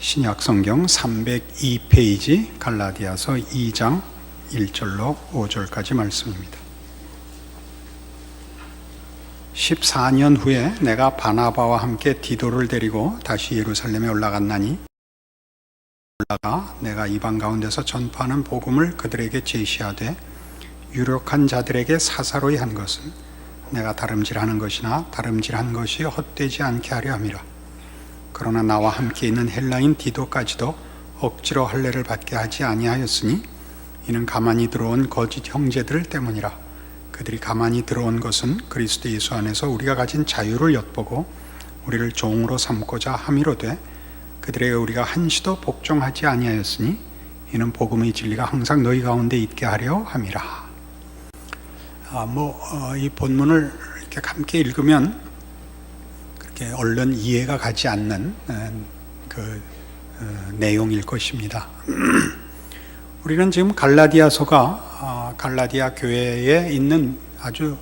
신약성경 302페이지 갈라디아서 2장 1절로 5절까지 말씀입니다. 14년 후에 내가 바나바와 함께 디도를 데리고 다시 예루살렘에 올라갔나니 올라가 내가 이방 가운데서 전파하는 복음을 그들에게 제시하되 유력한 자들에게 사사로이 한 것은 내가 다름질하는 것이나 다름질한 것이 헛되지 않게 하려 함이라. 그러나 나와 함께 있는 헬라인 디도까지도 억지로 할례를 받게 하지 아니하였으니 이는 가만히 들어온 거짓 형제들 때문이라. 그들이 가만히 들어온 것은 그리스도 예수 안에서 우리가 가진 자유를 엿보고 우리를 종으로 삼고자 함이로되 그들에게 우리가 한시도 복종하지 아니하였으니 이는 복음의 진리가 항상 너희 가운데 있게 하려 함이라. 이 본문을 이렇게 함께 읽으면 그렇게 얼른 이해가 가지 않는 내용일 것입니다. 우리는 지금 갈라디아서가 갈라디아 교회에 있는 아주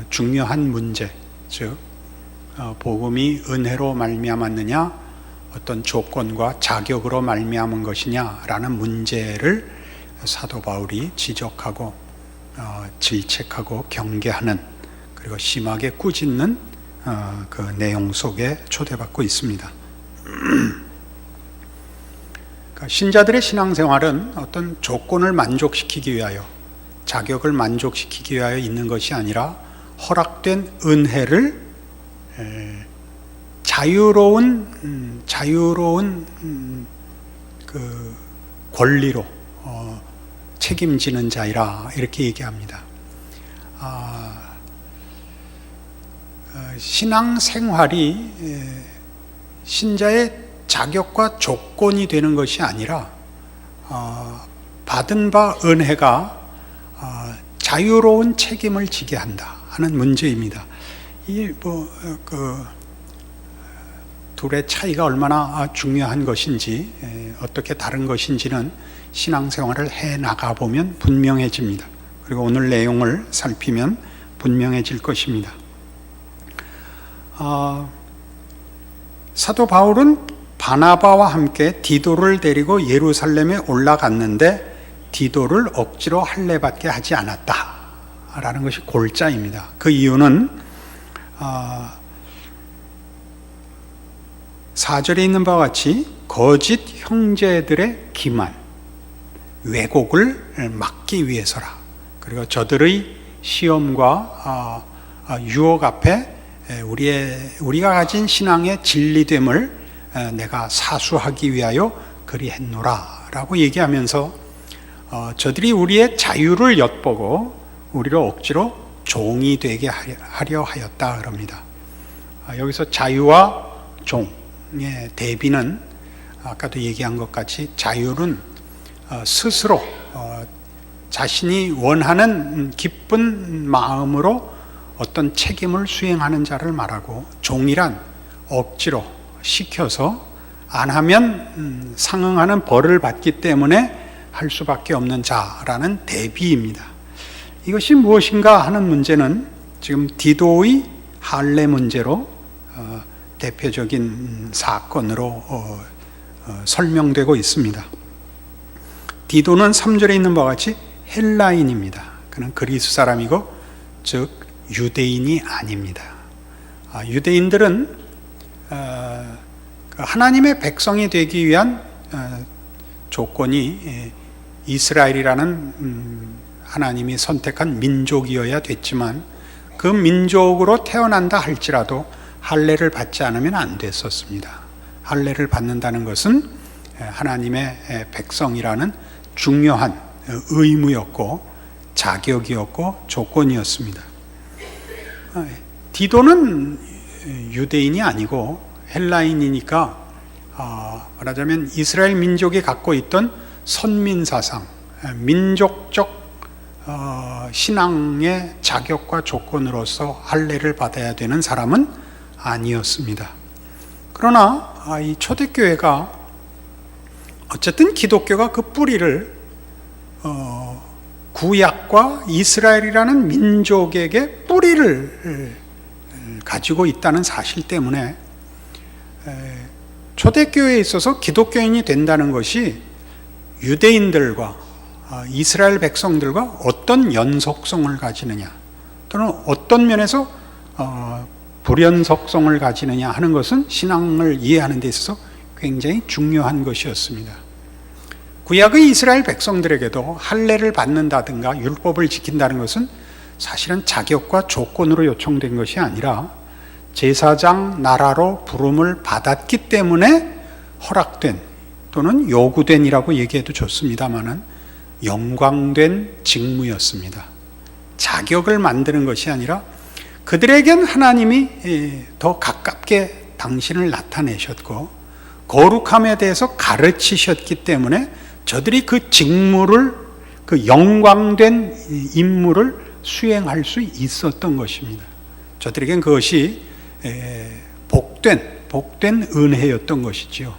중요한 문제, 즉 복음이 은혜로 말미암았느냐 어떤 조건과 자격으로 말미암은 것이냐라는 문제를 사도 바울이 지적하고 질책하고 경계하는, 그리고 심하게 꾸짖는 그 내용 속에 초대받고 있습니다. 신자들의 신앙생활은 어떤 조건을 만족시키기 위하여, 자격을 만족시키기 위하여 있는 것이 아니라 허락된 은혜를 자유로운 그 권리로 책임지는 자이라 이렇게 얘기합니다. 신앙생활이 신자의 자격과 조건이 되는 것이 아니라 받은 바 은혜가 자유로운 책임을 지게 한다 하는 문제입니다. 둘의 차이가 얼마나 중요한 것인지, 어떻게 다른 것인지는 신앙생활을 해 나가 보면 분명해집니다. 그리고 오늘 내용을 살피면 분명해질 것입니다. 사도 바울은 바나바와 함께 디도를 데리고 예루살렘에 올라갔는데 디도를 억지로 할례받게 하지 않았다라는 것이 골자입니다. 그 이유는 4절에 있는 바와 같이 거짓 형제들의 기만, 왜곡을 막기 위해서라. 그리고 저들의 시험과 유혹 앞에 우리가 가진 신앙의 진리됨을 내가 사수하기 위하여 그리 했노라 라고 얘기하면서 저들이 우리의 자유를 엿보고 우리를 억지로 종이 되게 하려 하였다 그럽니다. 여기서 자유와 종의 대비는 아까도 얘기한 것 같이 자유는 스스로 자신이 원하는 기쁜 마음으로 어떤 책임을 수행하는 자를 말하고, 종이란 억지로 시켜서 안 하면 상응하는 벌을 받기 때문에 할 수밖에 없는 자라는 대비입니다. 이것이 무엇인가 하는 문제는 지금 디도의 할례 문제로 대표적인 사건으로 설명되고 있습니다. 디도는 3절에 있는 바와 같이 헬라인입니다. 그는 그리스 사람이고 즉 유대인이 아닙니다. 유대인들은 하나님의 백성이 되기 위한 조건이 이스라엘이라는 하나님이 선택한 민족이어야 됐지만, 그 민족으로 태어난다 할지라도 할례를 받지 않으면 안 됐었습니다. 할례를 받는다는 것은 하나님의 백성이라는 중요한 의무였고 자격이었고 조건이었습니다. 디도는 유대인이 아니고 헬라인이니까 말하자면 이스라엘 민족이 갖고 있던 선민사상, 민족적 신앙의 자격과 조건으로서 할례를 받아야 되는 사람은 아니었습니다. 그러나 이 초대교회가 어쨌든 기독교가 그 뿌리를 구약과 이스라엘이라는 민족에게 뿌리를 가지고 있다는 사실 때문에 초대교회에 있어서 기독교인이 된다는 것이 유대인들과 이스라엘 백성들과 어떤 연속성을 가지느냐 또는 어떤 면에서 불연속성을 가지느냐 하는 것은 신앙을 이해하는 데 있어서 굉장히 중요한 것이었습니다. 구약의 이스라엘 백성들에게도 할례를 받는다든가 율법을 지킨다는 것은 사실은 자격과 조건으로 요청된 것이 아니라 제사장 나라로 부름을 받았기 때문에 허락된 또는 요구된이라고 얘기해도 좋습니다마는 영광된 직무였습니다. 자격을 만드는 것이 아니라 그들에겐 하나님이 더 가깝게 당신을 나타내셨고 거룩함에 대해서 가르치셨기 때문에 저들이 그 직무를, 그 영광된 임무를 수행할 수 있었던 것입니다. 저들에겐 그것이 복된 은혜였던 것이지요.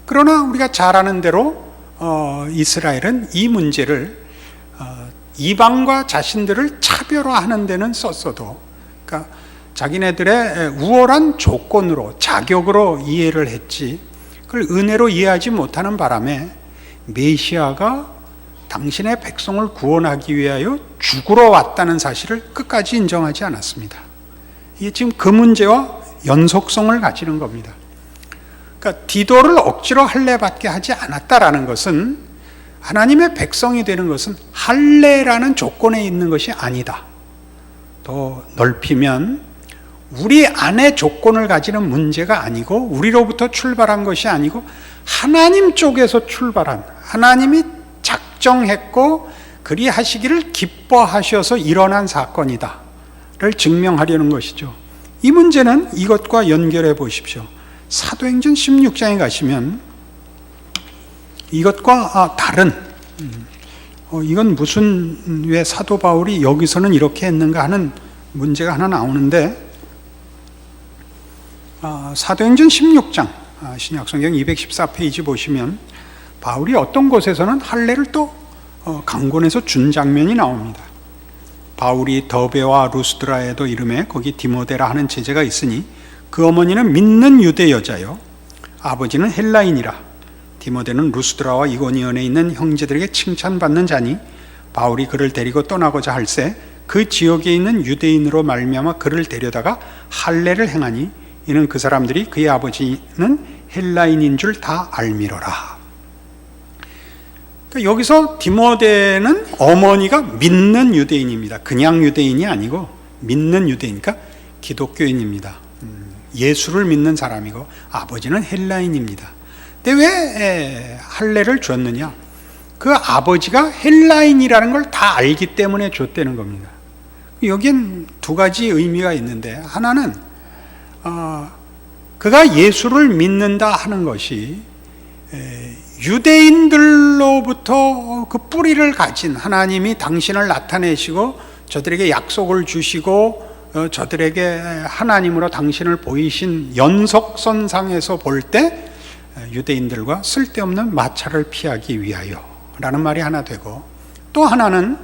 그러나 우리가 잘 아는 대로 이스라엘은 이 문제를 이방과 자신들을 차별화하는 데는 썼어도, 그러니까 자기네들의 우월한 조건으로, 자격으로 이해를 했지 그걸 은혜로 이해하지 못하는 바람에 메시아가 당신의 백성을 구원하기 위하여 죽으러 왔다는 사실을 끝까지 인정하지 않았습니다. 이게 지금 그 문제와 연속성을 가지는 겁니다. 그러니까 디도를 억지로 할례받게 하지 않았다라는 것은 하나님의 백성이 되는 것은 할례라는 조건에 있는 것이 아니다. 더 넓히면 우리 안에 조건을 가지는 문제가 아니고 우리로부터 출발한 것이 아니고 하나님 쪽에서 출발한, 하나님이 작정했고 그리하시기를 기뻐하셔서 일어난 사건이다 를 증명하려는 것이죠. 이 문제는 이것과 연결해 보십시오. 사도행전 16장에 가시면 이것과 다른, 이건 무슨, 왜 사도 바울이 여기서는 이렇게 했는가 하는 문제가 하나 나오는데, 사도행전 16장 신약성경 214페이지 보시면 바울이 어떤 곳에서는 할례를 또 강권해서 준 장면이 나옵니다. 바울이 더베와 루스드라에도 이름에 거기 디모데라 하는 제자가 있으니 그 어머니는 믿는 유대 여자요 아버지는 헬라인이라. 디모데는 루스드라와 이고니온에 있는 형제들에게 칭찬받는 자니 바울이 그를 데리고 떠나고자 할새 그 지역에 있는 유대인으로 말미암아 그를 데려다가 할례를 행하니 이는 그 사람들이 그의 아버지는 헬라인인 줄 다 알미러라. 그러니까 여기서 디모데는 어머니가 믿는 유대인입니다. 그냥 유대인이 아니고 믿는 유대인, 그러니까 기독교인입니다. 예수를 믿는 사람이고 아버지는 헬라인입니다. 근데 왜 할례를 줬느냐? 그 아버지가 헬라인이라는 걸 다 알기 때문에 줬다는 겁니다. 여긴 두 가지 의미가 있는데, 하나는 그가 예수를 믿는다 하는 것이 유대인들로부터 그 뿌리를 가진 하나님이 당신을 나타내시고 저들에게 약속을 주시고 저들에게 하나님으로 당신을 보이신 연속선상에서 볼 때 유대인들과 쓸데없는 마찰을 피하기 위하여 라는 말이 하나 되고, 또 하나는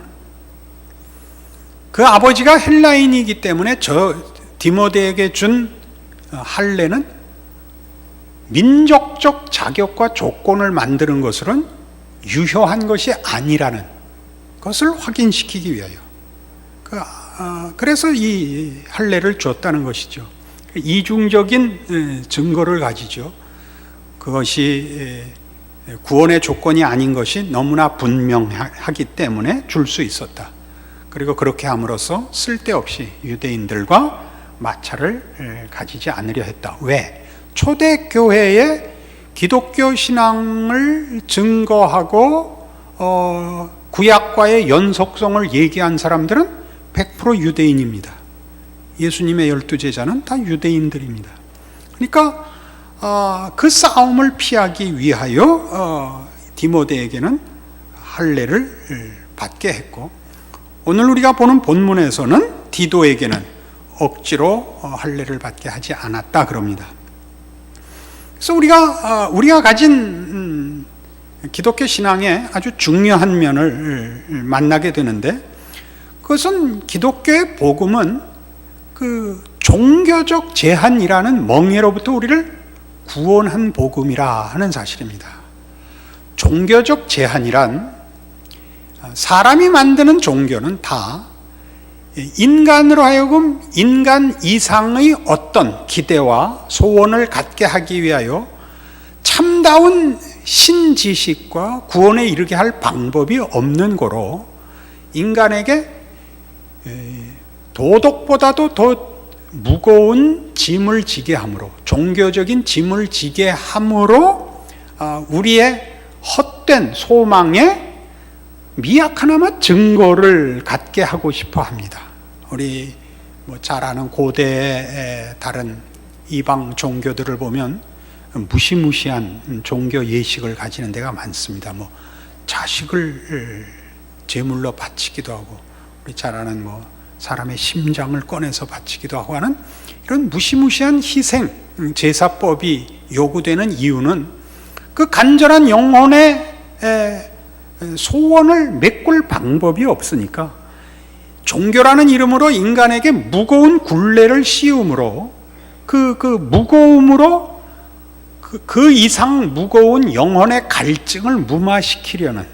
그 아버지가 헬라인이기 때문에 저 디모데에게 준 할례는 민족적 자격과 조건을 만드는 것으로는 유효한 것이 아니라는 것을 확인시키기 위하여 그래서 이 할례를 줬다는 것이죠. 이중적인 증거를 가지죠. 그것이 구원의 조건이 아닌 것이 너무나 분명하기 때문에 줄 수 있었다. 그리고 그렇게 함으로써 쓸데없이 유대인들과 마찰을 가지지 않으려 했다. 왜? 초대교회의 기독교 신앙을 증거하고 구약과의 연속성을 얘기한 사람들은 100% 유대인입니다. 예수님의 12제자는 다 유대인들입니다. 그러니까 그 싸움을 피하기 위하여 디모데에게는 할례를 받게 했고, 오늘 우리가 보는 본문에서는 디도에게는 억지로 할례를 받게 하지 않았다 그럽니다. 그래서 우리가 가진 기독교 신앙의 아주 중요한 면을 만나게 되는데, 그것은 기독교의 복음은 그 종교적 제한이라는 멍에로부터 우리를 구원한 복음이라 하는 사실입니다. 종교적 제한이란, 사람이 만드는 종교는 다 인간으로 하여금 인간 이상의 어떤 기대와 소원을 갖게 하기 위하여 참다운 신지식과 구원에 이르게 할 방법이 없는 거로, 인간에게 도덕보다도 더 무거운 짐을 지게 함으로, 종교적인 짐을 지게 함으로 우리의 헛된 소망에 미약하나마 증거를 갖게 하고 싶어 합니다. 우리 잘 아는 고대의 다른 이방 종교들을 보면 무시무시한 종교 예식을 가지는 데가 많습니다. 자식을 제물로 바치기도 하고, 우리 잘 아는 사람의 심장을 꺼내서 바치기도 하고 하는 이런 무시무시한 희생 제사법이 요구되는 이유는 그 간절한 영혼의 소원을 메꿀 방법이 없으니까, 종교라는 이름으로 인간에게 무거운 굴레를 씌움으로 그 무거움으로 그 이상 무거운 영혼의 갈증을 무마시키려는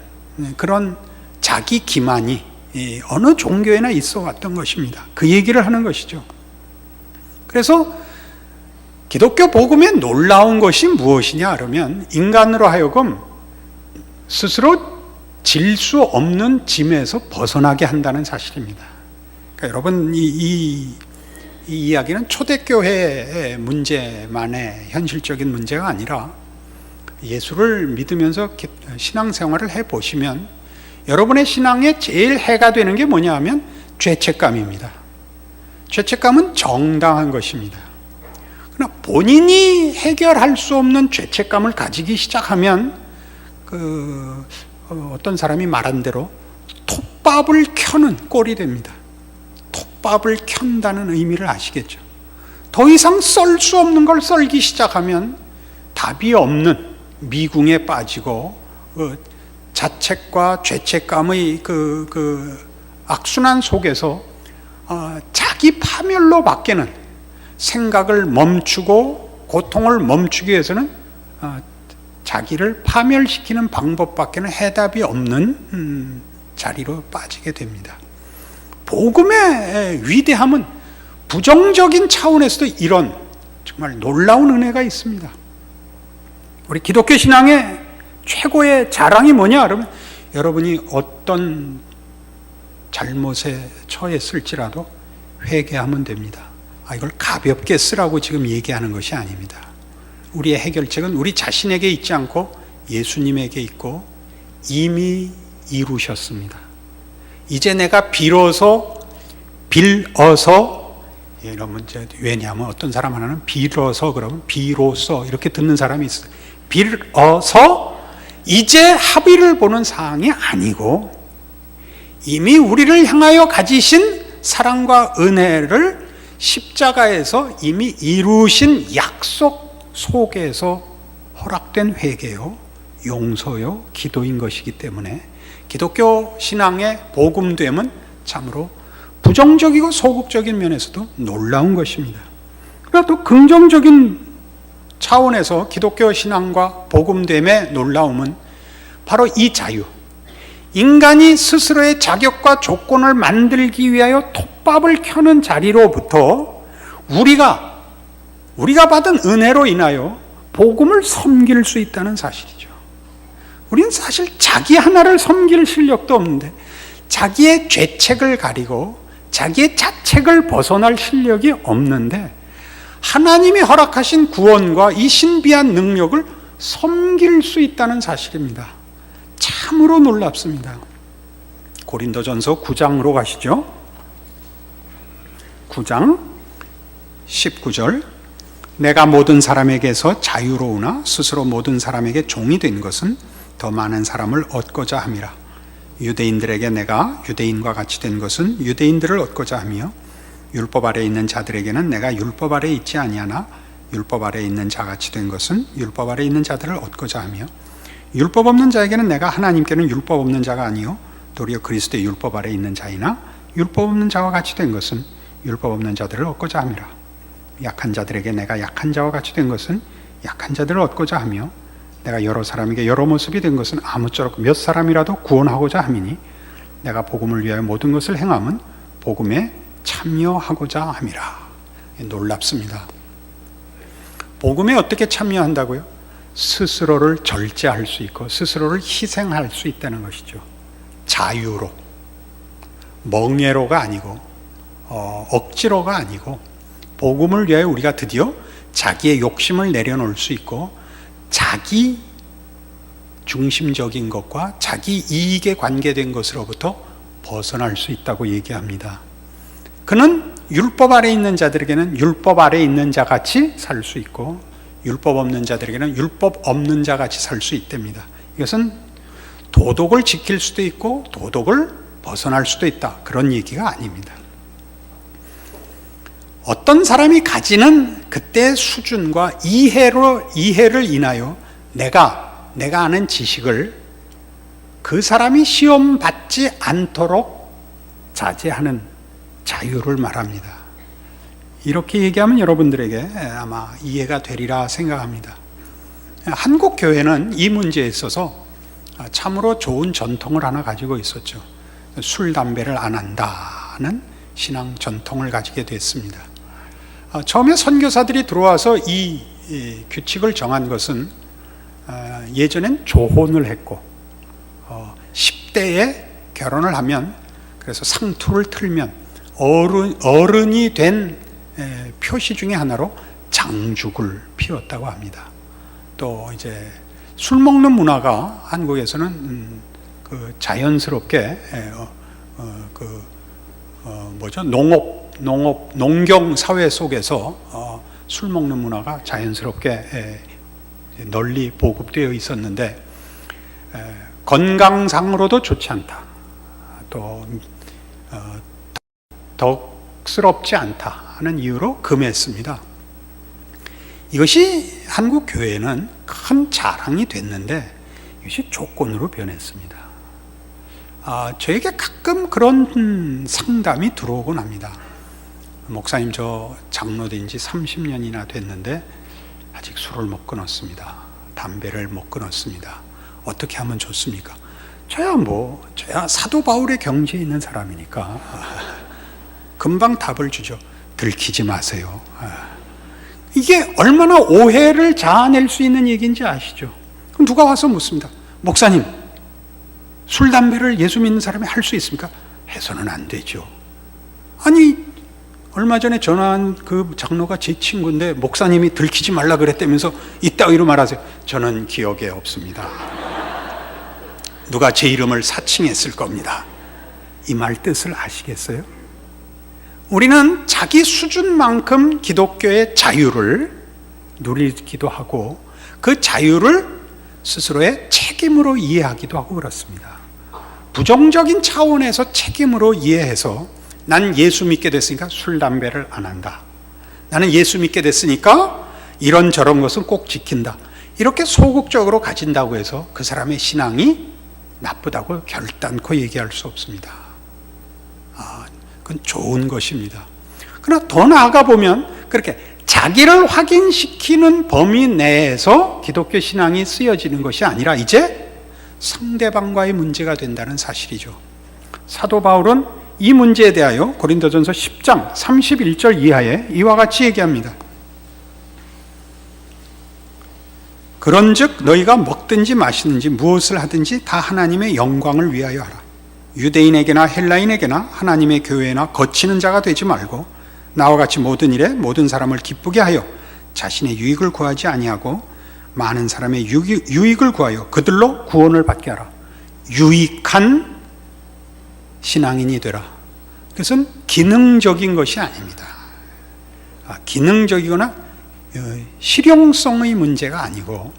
그런 자기 기만이 어느 종교에나 있어 왔던 것입니다. 그 얘기를 하는 것이죠. 그래서 기독교 복음의 놀라운 것이 무엇이냐 그러면, 인간으로 하여금 스스로 질 수 없는 짐에서 벗어나게 한다는 사실입니다. 그러니까 여러분, 이 이야기는 초대교회의 문제만의 현실적인 문제가 아니라, 예수를 믿으면서 신앙생활을 해보시면 여러분의 신앙에 제일 해가 되는 게 뭐냐 하면 죄책감입니다. 죄책감은 정당한 것입니다. 그러나 본인이 해결할 수 없는 죄책감을 가지기 시작하면 어떤 사람이 말한 대로 톱밥을 켜는 꼴이 됩니다. 톱밥을 켠다는 의미를 아시겠죠? 더 이상 썰 수 없는 걸 썰기 시작하면 답이 없는 미궁에 빠지고 자책과 죄책감의 악순환 속에서 자기 파멸로 바뀌는, 생각을 멈추고 고통을 멈추기 위해서는 자기를 파멸시키는 방법밖에는 해답이 없는 자리로 빠지게 됩니다. 복음의 위대함은 부정적인 차원에서도 이런 정말 놀라운 은혜가 있습니다. 우리 기독교 신앙의 최고의 자랑이 뭐냐 그러면, 여러분이 어떤 잘못에 처했을지라도 회개하면 됩니다. 이걸 가볍게 쓰라고 지금 얘기하는 것이 아닙니다. 우리의 해결책은 우리 자신에게 있지 않고 예수님에게 있고 이미 이루셨습니다. 이제 내가 빌어서 이런 문제, 왜냐하면 어떤 사람 하나는 빌어서 그러면 비로소 이렇게 듣는 사람이 있어요. 빌어서 이제 합의를 보는 사항이 아니고, 이미 우리를 향하여 가지신 사랑과 은혜를 십자가에서 이미 이루신 약속 속에서 허락된 회개요, 용서요, 기도인 것이기 때문에 기독교 신앙의 복음됨은 참으로 부정적이고 소극적인 면에서도 놀라운 것입니다. 그러나 또 긍정적인 차원에서 기독교 신앙과 복음됨의 놀라움은 바로 이 자유, 인간이 스스로의 자격과 조건을 만들기 위하여 톱밥을 켜는 자리로부터 우리가 받은 은혜로 인하여 복음을 섬길 수 있다는 사실이죠. 우리는 사실 자기 하나를 섬길 실력도 없는데, 자기의 죄책을 가리고 자기의 자책을 벗어날 실력이 없는데, 하나님이 허락하신 구원과 이 신비한 능력을 섬길 수 있다는 사실입니다. 참으로 놀랍습니다. 고린도전서 9장으로 가시죠. 9장 19절. 내가 모든 사람에게서 자유로우나 스스로 모든 사람에게 종이 된 것은 더 많은 사람을 얻고자 함이라. 유대인들에게 내가 유대인과 같이 된 것은 유대인들을 얻고자 하며, 율법 아래에 있는 자들에게는 내가 율법 아래에 있지 아니하나 율법 아래에 있는 자같이 된 것은 율법 아래에 있는 자들을 얻고자 하며, 율법 없는 자에게는 내가 하나님께는 율법 없는 자가 아니요 도리어 그리스도의 율법 아래에 있는 자이나, 율법 없는 자와 같이 된 것은 율법 없는 자들을 얻고자 함이라. 약한 자들에게 내가 약한 자와 같이 된 것은 약한 자들을 얻고자 하며 내가 여러 사람에게 여러 모습이 된 것은 아무쪼록 몇 사람이라도 구원하고자 함이니 내가 복음을 위하여 모든 것을 행함은 복음에 참여하고자 함이라. 놀랍습니다. 복음에 어떻게 참여한다고요? 스스로를 절제할 수 있고 스스로를 희생할 수 있다는 것이죠. 자유로, 멍해로가 아니고 억지로가 아니고 복음을 위하여 우리가 드디어 자기의 욕심을 내려놓을 수 있고 자기 중심적인 것과 자기 이익에 관계된 것으로부터 벗어날 수 있다고 얘기합니다. 그는 율법 아래 있는 자들에게는 율법 아래 있는 자 같이 살 수 있고 율법 없는 자들에게는 율법 없는 자 같이 살 수 있답니다. 이것은 도덕을 지킬 수도 있고 도덕을 벗어날 수도 있다, 그런 얘기가 아닙니다. 어떤 사람이 가지는 그때의 수준과 이해를 인하여 내가 아는 지식을 그 사람이 시험 받지 않도록 자제하는 자유를 말합니다. 이렇게 얘기하면 여러분들에게 아마 이해가 되리라 생각합니다. 한국 교회는 이 문제에 있어서 참으로 좋은 전통을 하나 가지고 있었죠. 술, 담배를 안 한다는 신앙 전통을 가지게 됐습니다. 처음에 선교사들이 들어와서 이 규칙을 정한 것은 예전엔 조혼을 했고 10대에 결혼을 하면, 그래서 상투를 틀면 어른이 된 표시 중에 하나로 장죽을 피웠다고 합니다. 또 이제 술 먹는 문화가 한국에서는 그 자연스럽게 농경 사회 속에서 술 먹는 문화가 자연스럽게 널리 보급되어 있었는데 건강상으로도 좋지 않다, 또 덕스럽지 않다 하는 이유로 금했습니다. 이것이 한국 교회는 큰 자랑이 됐는데 이것이 조건으로 변했습니다. 저에게 가끔 그런 상담이 들어오곤 합니다. 목사님, 저 장로된 지 30년이나 됐는데 아직 술을 못 끊었습니다. 담배를 못 끊었습니다. 어떻게 하면 좋습니까? 저야 사도 바울의 경지에 있는 사람이니까 금방 답을 주죠. 들키지 마세요. 이게 얼마나 오해를 자아낼 수 있는 얘기인지 아시죠? 그럼 누가 와서 묻습니다. 목사님, 술, 담배를 예수 믿는 사람이 할 수 있습니까? 해서는 안 되죠. 아니, 얼마 전에 전화한 그 장로가 제 친구인데 목사님이 들키지 말라 그랬다면서 이따위로 말하세요. 저는 기억에 없습니다. 누가 제 이름을 사칭했을 겁니다. 이 말 뜻을 아시겠어요? 우리는 자기 수준만큼 기독교의 자유를 누리기도 하고 그 자유를 스스로의 책임으로 이해하기도 하고 그렇습니다. 부정적인 차원에서 책임으로 이해해서 난 예수 믿게 됐으니까 술, 담배를 안 한다. 나는 예수 믿게 됐으니까 이런저런 것은 꼭 지킨다. 이렇게 소극적으로 가진다고 해서 그 사람의 신앙이 나쁘다고 결단코 얘기할 수 없습니다. 그건 좋은 것입니다. 그러나 더 나아가 보면 그렇게 자기를 확인시키는 범위 내에서 기독교 신앙이 쓰여지는 것이 아니라 이제 상대방과의 문제가 된다는 사실이죠. 사도 바울은 이 문제에 대하여 고린도전서 10장 31절 이하에 이와 같이 얘기합니다. 그런즉 너희가 먹든지 마시든지 무엇을 하든지 다 하나님의 영광을 위하여 하라. 유대인에게나 헬라인에게나 하나님의 교회나 거치는 자가 되지 말고 나와 같이 모든 일에 모든 사람을 기쁘게 하여 자신의 유익을 구하지 아니하고 많은 사람의 유익을 구하여 그들로 구원을 받게 하라. 유익한 신앙인이 되라. 그것은 기능적인 것이 아닙니다. 기능적이거나 실용성의 문제가 아니고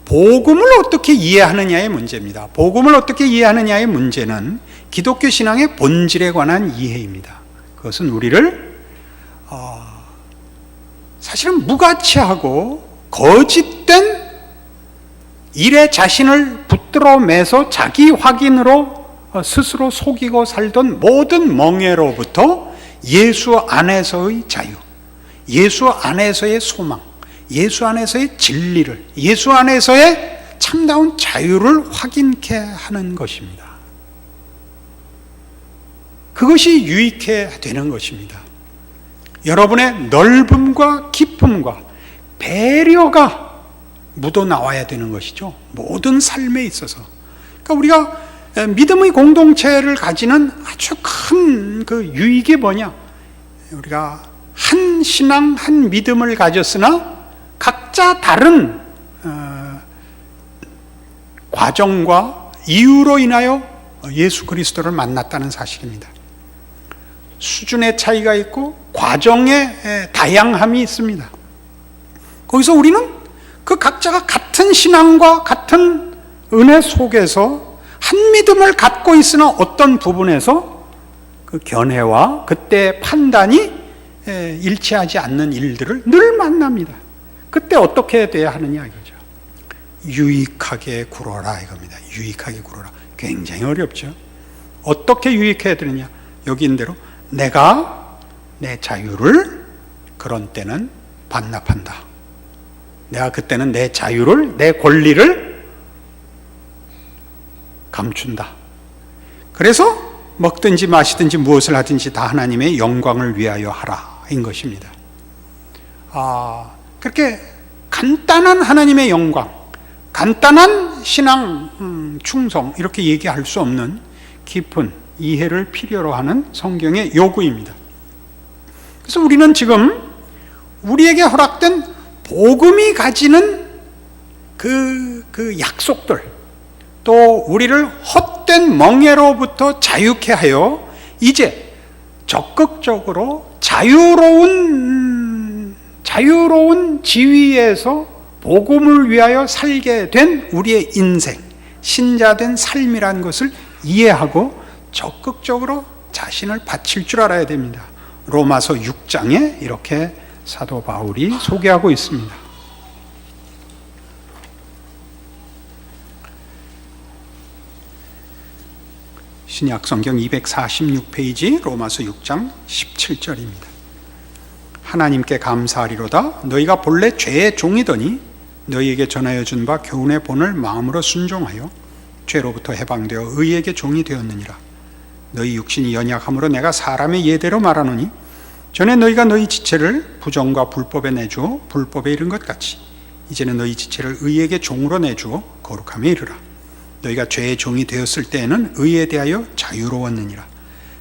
복음을 어떻게 이해하느냐의 문제입니다. 복음을 어떻게 이해하느냐의 문제는 기독교 신앙의 본질에 관한 이해입니다. 그것은 우리를 사실은 무가치하고 거짓된 일에 자신을 붙들어 매서 자기 확인으로 스스로 속이고 살던 모든 멍해로부터 예수 안에서의 자유, 예수 안에서의 소망, 예수 안에서의 진리를, 예수 안에서의 참다운 자유를 확인케 하는 것입니다. 그것이 유익해야 되는 것입니다. 여러분의 넓음과 깊음과 배려가 묻어나와야 되는 것이죠. 모든 삶에 있어서. 그러니까 우리가 믿음의 공동체를 가지는 아주 큰 그 유익이 뭐냐? 우리가 한 신앙, 한 믿음을 가졌으나 각자 다른 과정과 이유로 인하여 예수 그리스도를 만났다는 사실입니다. 수준의 차이가 있고 과정의 다양함이 있습니다. 거기서 우리는 그 각자가 같은 신앙과 같은 은혜 속에서 한 믿음을 갖고 있으나 어떤 부분에서 그 견해와 그때 판단이 일치하지 않는 일들을 늘 만납니다. 그때 어떻게 돼야 하느냐 이거죠. 유익하게 굴어라 이겁니다. 유익하게 굴어라. 굉장히 어렵죠. 어떻게 유익해야 되느냐? 여기인 대로 내가 내 자유를 그런 때는 반납한다. 내가 그때는 내 자유를, 내 권리를 감춘다. 그래서 먹든지 마시든지 무엇을 하든지 다 하나님의 영광을 위하여 하라 인 것입니다. 그렇게 간단한 하나님의 영광, 간단한 신앙 충성 이렇게 얘기할 수 없는 깊은 이해를 필요로 하는 성경의 요구입니다. 그래서 우리는 지금 우리에게 허락된 복음이 가지는 그 약속들, 또 우리를 헛된 멍에로부터 자유케 하여 이제 적극적으로 자유로운 지위에서 복음을 위하여 살게 된 우리의 인생, 신자된 삶이라는 것을 이해하고 적극적으로 자신을 바칠 줄 알아야 됩니다. 로마서 6장에 이렇게 사도 바울이 소개하고 있습니다. 신약 성경 246페이지 로마서 6장 17절입니다. 하나님께 감사하리로다. 너희가 본래 죄의 종이더니 너희에게 전하여 준 바 교훈의 본을 마음으로 순종하여 죄로부터 해방되어 의에게 종이 되었느니라. 너희 육신이 연약함으로 내가 사람의 예대로 말하노니 전에 너희가 너희 지체를 부정과 불법에 내주어 불법에 이른 것 같이 이제는 너희 지체를 의에게 종으로 내주어 거룩함에 이르라. 너희가 죄의 종이 되었을 때에는 의에 대하여 자유로웠느니라.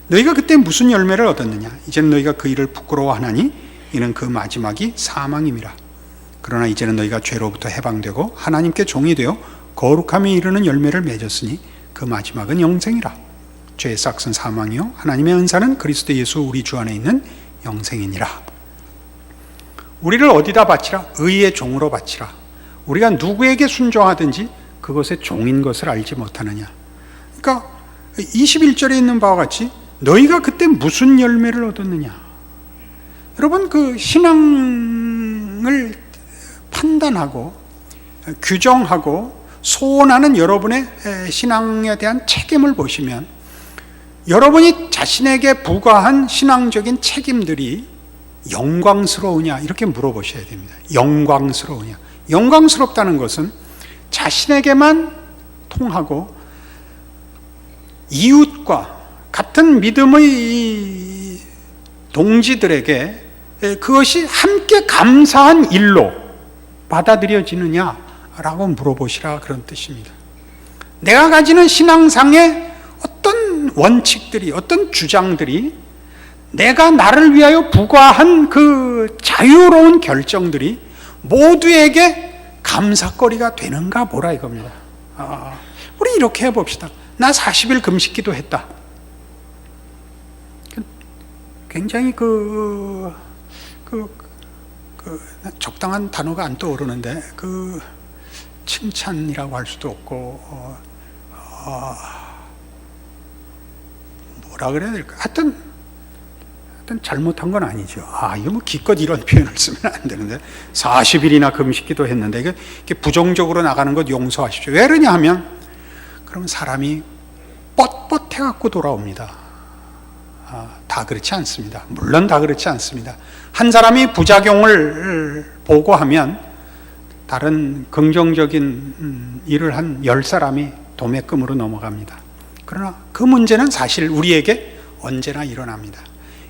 너희가 그때 무슨 열매를 얻었느냐? 이제는 너희가 그 일을 부끄러워하나니 이는 그 마지막이 사망임이라. 그러나 이제는 너희가 죄로부터 해방되고 하나님께 종이 되어 거룩함에 이르는 열매를 맺었으니 그 마지막은 영생이라. 죄의 싹은 사망이요 하나님의 은사는 그리스도 예수 우리 주 안에 있는 영생이니라. 우리를 어디다 바치라? 의의 종으로 바치라. 우리가 누구에게 순종하든지 그것의 종인 것을 알지 못하느냐. 그러니까 21절에 있는 바와 같이 너희가 그때 무슨 열매를 얻었느냐. 여러분, 그 신앙을 판단하고 규정하고 소원하는 여러분의 신앙에 대한 책임을 보시면 여러분이 자신에게 부과한 신앙적인 책임들이 영광스러우냐 이렇게 물어보셔야 됩니다. 영광스러우냐. 영광스럽다는 것은 자신에게만 통하고 이웃과 같은 믿음의 동지들에게 그것이 함께 감사한 일로 받아들여지느냐라고 물어보시라 그런 뜻입니다. 내가 가지는 신앙상의 어떤 원칙들이, 어떤 주장들이 내가 나를 위하여 부과한 그 자유로운 결정들이 모두에게 감사거리가 되는가 보라 이겁니다. 우리 이렇게 해봅시다. 나 40일 금식기도 했다. 굉장히 적당한 단어가 안 떠오르는데 칭찬이라고 할 수도 없고 뭐라 그래야 될까? 하여튼 잘못한 건 아니죠. 이거 뭐 기껏 이런 표현을 쓰면 안 되는데 40일이나 금식기도 했는데 이게 부정적으로 나가는 것 용서하십시오. 왜 그러냐 하면 그러면 사람이 뻣뻣해갖고 돌아옵니다. 다 그렇지 않습니다. 물론 다 그렇지 않습니다. 한 사람이 부작용을 보고하면 다른 긍정적인 일을 한 10사람이 도매금으로 넘어갑니다. 그러나 그 문제는 사실 우리에게 언제나 일어납니다.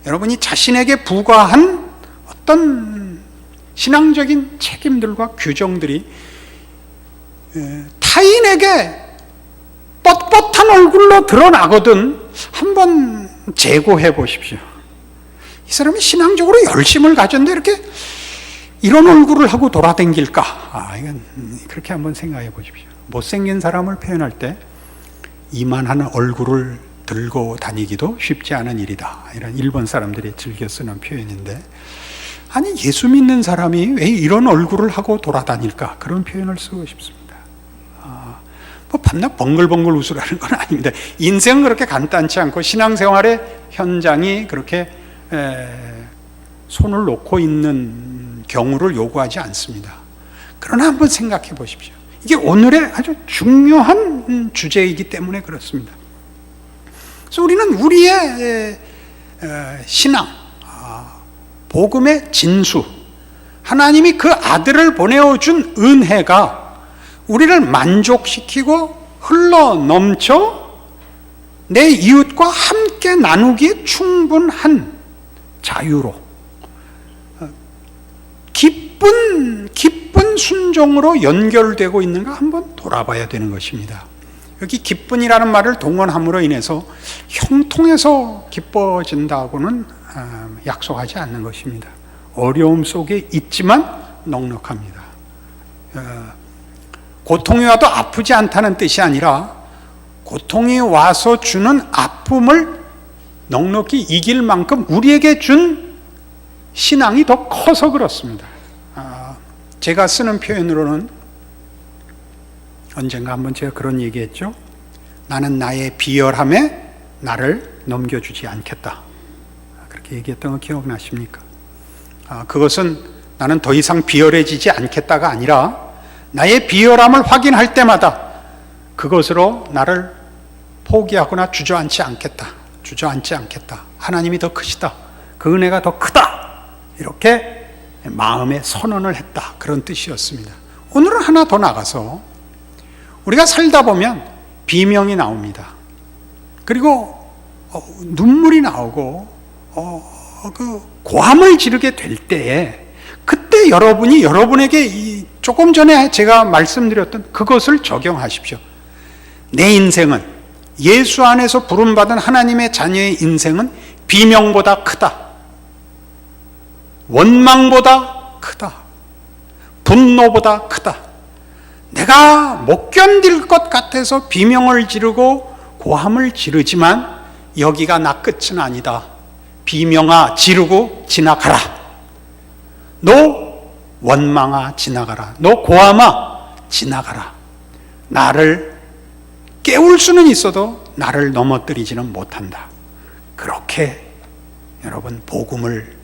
여러분이 자신에게 부과한 어떤 신앙적인 책임들과 규정들이 타인에게 뻣뻣한 얼굴로 드러나거든 한번 재고해 보십시오. 이 사람이 신앙적으로 열심을 가졌는데 이렇게 이런 얼굴을 하고 돌아다닐까? 이건 그렇게 한번 생각해 보십시오. 못생긴 사람을 표현할 때 이만한 얼굴을 들고 다니기도 쉽지 않은 일이다. 이런 일본 사람들이 즐겨 쓰는 표현인데, 아니 예수 믿는 사람이 왜 이런 얼굴을 하고 돌아다닐까? 그런 표현을 쓰고 싶습니다. 뭐 밤낮 벙글벙글 웃으라는 건 아닙니다. 인생은 그렇게 간단치 않고 신앙생활의 현장이 그렇게 손을 놓고 있는 경우를 요구하지 않습니다. 그러나 한번 생각해 보십시오. 이게 오늘의 아주 중요한 주제이기 때문에 그렇습니다. 그래서 우리는 우리의 신앙, 복음의 진수, 하나님이 그 아들을 보내어준 은혜가 우리를 만족시키고 흘러 넘쳐 내 이웃과 함께 나누기에 충분한 자유로 기쁜 순종으로 연결되고 있는가 한번 돌아봐야 되는 것입니다. 여기 기쁜이라는 말을 동원함으로 인해서 형통해서 기뻐진다고는 약속하지 않는 것입니다. 어려움 속에 있지만 넉넉합니다. 고통이 와도 아프지 않다는 뜻이 아니라 고통이 와서 주는 아픔을 넉넉히 이길 만큼 우리에게 준 신앙이 더 커서 그렇습니다. 제가 쓰는 표현으로는 언젠가 한번 제가 그런 얘기했죠. 나는 나의 비열함에 나를 넘겨주지 않겠다. 그렇게 얘기했던 거 기억나십니까? 그것은 나는 더 이상 비열해지지 않겠다가 아니라 나의 비열함을 확인할 때마다 그것으로 나를 포기하거나 주저앉지 않겠다. 하나님이 더 크시다. 그 은혜가 더 크다. 이렇게 마음에 선언을 했다. 그런 뜻이었습니다. 오늘은 하나 더 나가서 우리가 살다 보면 비명이 나옵니다. 그리고 눈물이 나오고 그 고함을 지르게 될 때에 그때 여러분에게 조금 전에 제가 말씀드렸던 그것을 적용하십시오. 내 인생은 예수 안에서 부름받은 하나님의 자녀의 인생은 비명보다 크다. 원망보다 크다. 분노보다 크다. 내가 못 견딜 것 같아서 비명을 지르고 고함을 지르지만 여기가 나 끝은 아니다. 비명아 지르고 지나가라. 너 원망아 지나가라. 너 고함아 지나가라. 나를 깨울 수는 있어도 나를 넘어뜨리지는 못한다. 그렇게 여러분 복음을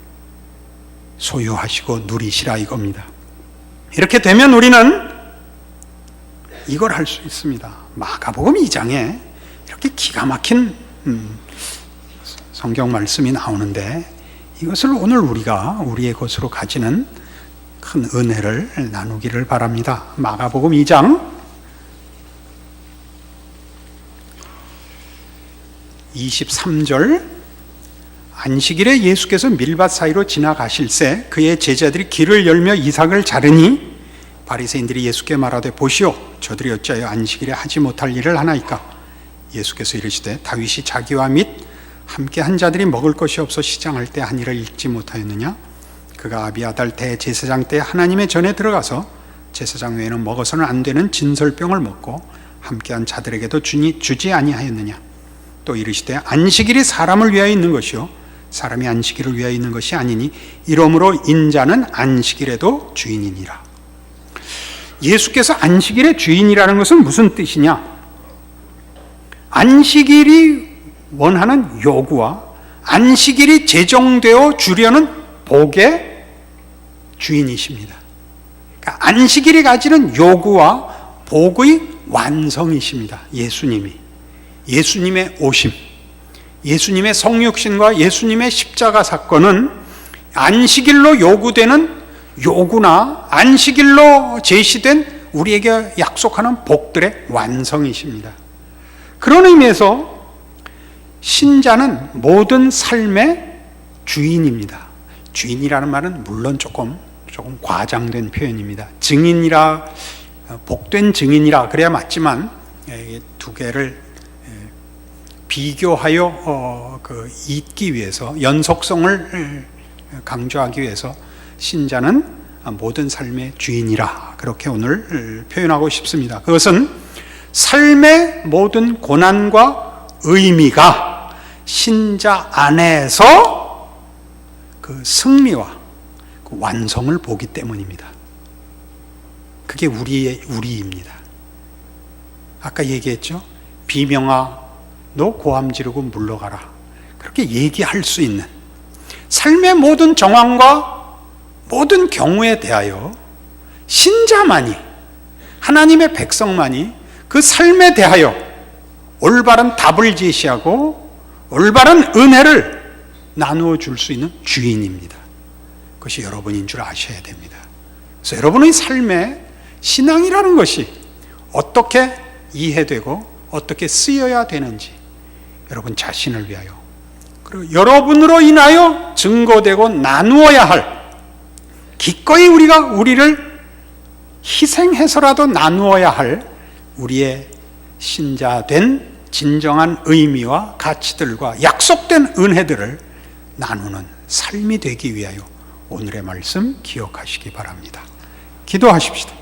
소유하시고 누리시라 이겁니다. 이렇게 되면 우리는 이걸 할 수 있습니다. 마가복음 2장에 이렇게 기가 막힌 성경 말씀이 나오는데 이것을 오늘 우리가 우리의 것으로 가지는 큰 은혜를 나누기를 바랍니다. 마가복음 2장 23절 안식일에 예수께서 밀밭 사이로 지나가실새 그의 제자들이 길을 열며 이삭을 자르니 바리새인들이 예수께 말하되 보시오 저들이 어찌하여 안식일에 하지 못할 일을 하나이까. 예수께서 이르시되 다윗이 자기와 및 함께 한 자들이 먹을 것이 없어 시장할 때 한 일을 읽지 못하였느냐. 그가 아비아달 대제사장 때 하나님의 전에 들어가서 제사장 외에는 먹어서는 안 되는 진설병을 먹고 함께한 자들에게도 주지 아니하였느냐. 또 이르시되 안식일이 사람을 위하여 있는 것이요 사람이 안식일을 위하여 있는 것이 아니니 이러므로 인자는 안식일에도 주인이니라. 예수께서 안식일의 주인이라는 것은 무슨 뜻이냐? 안식일이 원하는 요구와 안식일이 제정되어 주려는 복의 주인이십니다. 그러니까 안식일이 가지는 요구와 복의 완성이십니다. 예수님의 오심, 예수님의 성육신과 예수님의 십자가 사건은 안식일로 요구되는 요구나 안식일로 제시된 우리에게 약속하는 복들의 완성이십니다. 그런 의미에서 신자는 모든 삶의 주인입니다. 주인이라는 말은 물론 조금 과장된 표현입니다. 증인이라, 복된 증인이라 그래야 맞지만 두 개를 비교하여 잇기 위해서, 연속성을 강조하기 위해서 신자는 모든 삶의 주인이라 그렇게 오늘 표현하고 싶습니다. 그것은 삶의 모든 고난과 의미가 신자 안에서 그 승리와 그 완성을 보기 때문입니다. 그게 우리입니다. 아까 얘기했죠? 비명아 너 고함 지르고 물러가라. 그렇게 얘기할 수 있는 삶의 모든 정황과 모든 경우에 대하여 신자만이, 하나님의 백성만이 그 삶에 대하여 올바른 답을 제시하고 올바른 은혜를 나누어 줄 수 있는 주인입니다. 그것이 여러분인 줄 아셔야 됩니다. 그래서 여러분의 삶에 신앙이라는 것이 어떻게 이해되고 어떻게 쓰여야 되는지 여러분 자신을 위하여, 그리고 여러분으로 인하여 증거되고 나누어야 할, 기꺼이 우리를 희생해서라도 나누어야 할 우리의 신자된 진정한 의미와 가치들과 약속된 은혜들을 나누는 삶이 되기 위하여 오늘의 말씀 기억하시기 바랍니다. 기도하십시다.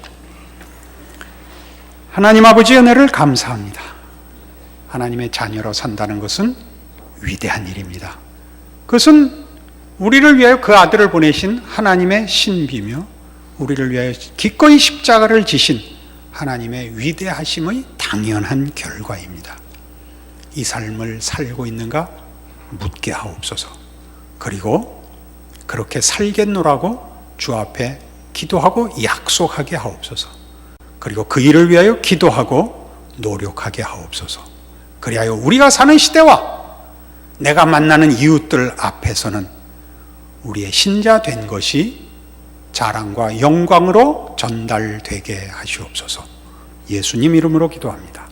하나님 아버지 은혜를 감사합니다. 하나님의 자녀로 산다는 것은 위대한 일입니다. 그것은 우리를 위하여 그 아들을 보내신 하나님의 신비며 우리를 위하여 기꺼이 십자가를 지신 하나님의 위대하심의 당연한 결과입니다. 이 삶을 살고 있는가 묻게 하옵소서. 그리고 그렇게 살겠노라고 주 앞에 기도하고 약속하게 하옵소서. 그리고 그 일을 위하여 기도하고 노력하게 하옵소서. 그리하여 우리가 사는 시대와 내가 만나는 이웃들 앞에서는 우리의 신자 된 것이 자랑과 영광으로 전달되게 하시옵소서. 예수님 이름으로 기도합니다.